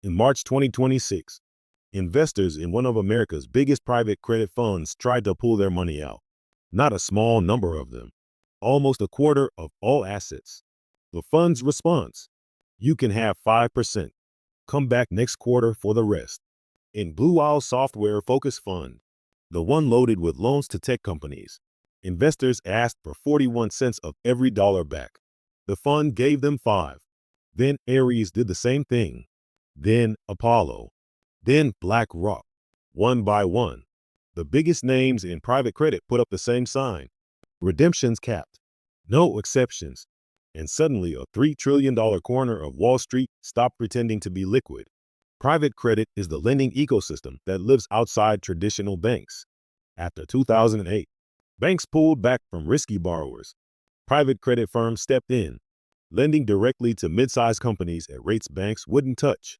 In March 2026, investors in one of America's biggest private credit funds tried to pull their money out. Not a small number of them, almost a quarter of all assets. The fund's response: you can have 5%. Come back next quarter for the rest. In Blue Owl Software Focus Fund, the one loaded with loans to tech companies, investors asked for 41 cents of every dollar back. The fund gave them 5. Then Ares did the same thing. Then Apollo. Then BlackRock. One by one, the biggest names in private credit put up the same sign. Redemptions capped. No exceptions. And suddenly a $3 trillion corner of Wall Street stopped pretending to be liquid. Private credit is the lending ecosystem that lives outside traditional banks. After 2008, banks pulled back from risky borrowers. Private credit firms stepped in, lending directly to mid-sized companies at rates banks wouldn't touch.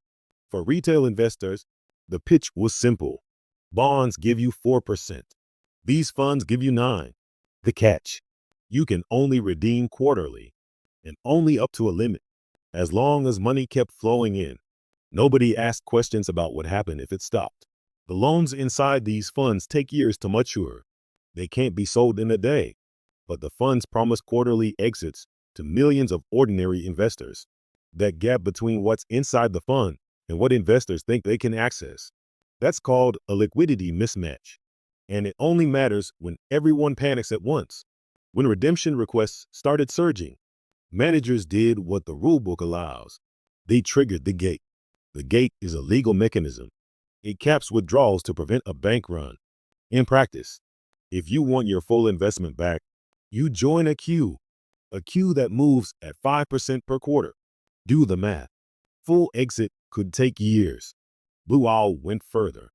For retail investors, the pitch was simple. Bonds give you 4%. These funds give you 9. The catch: you can only redeem quarterly, and only up to a limit. As long as money kept flowing in, nobody asked questions about what happened if it stopped. The loans inside these funds take years to mature. They can't be sold in a day, but the funds promise quarterly exits to millions of ordinary investors. That gap between what's inside the fund and what investors think they can access, that's called a liquidity mismatch. And it only matters when everyone panics at once. When redemption requests started surging, managers did what the rulebook allows. They triggered the gate. The gate is a legal mechanism. It caps withdrawals to prevent a bank run. In practice, if you want your full investment back, you join a queue that moves at 5% per quarter. Do the math. Full exit could take years. Blue Owl went further.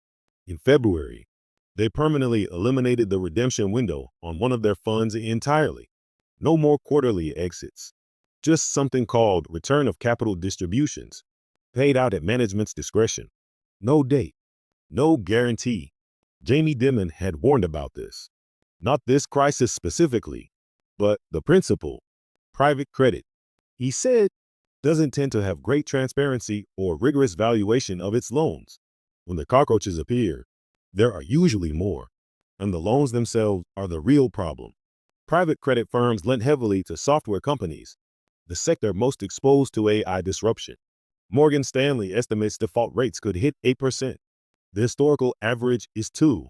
In February, they permanently eliminated the redemption window on one of their funds entirely. No more quarterly exits. Just something called return of capital distributions, paid out at management's discretion. No date, no guarantee. Jamie Dimon had warned about this. Not this crisis specifically, but the principle. Private credit, he said, doesn't tend to have great transparency or rigorous valuation of its loans. When the cockroaches appear, there are usually more, and the loans themselves are the real problem. Private credit firms lent heavily to software companies, the sector most exposed to AI disruption. Morgan Stanley estimates default rates could hit 8%. The historical average is 2.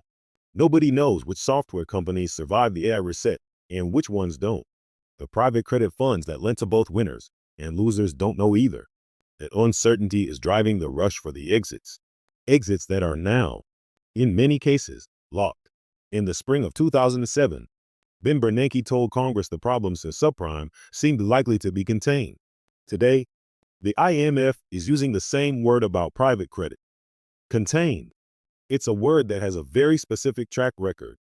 Nobody knows which software companies survive the AI reset and which ones don't. The private credit funds that lent to both winners and losers don't know either. That uncertainty is driving the rush for the exits. Exits that are now, in many cases, locked. In the spring of 2007, Ben Bernanke told Congress the problems in subprime seemed likely to be contained. Today, the IMF is using the same word about private credit. Contained. It's a word that has a very specific track record.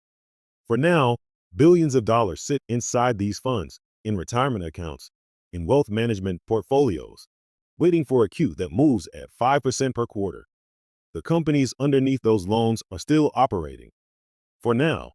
For now, billions of dollars sit inside these funds, in retirement accounts, in wealth management portfolios, waiting for a queue that moves at 5% per quarter. The companies underneath those loans are still operating. For now,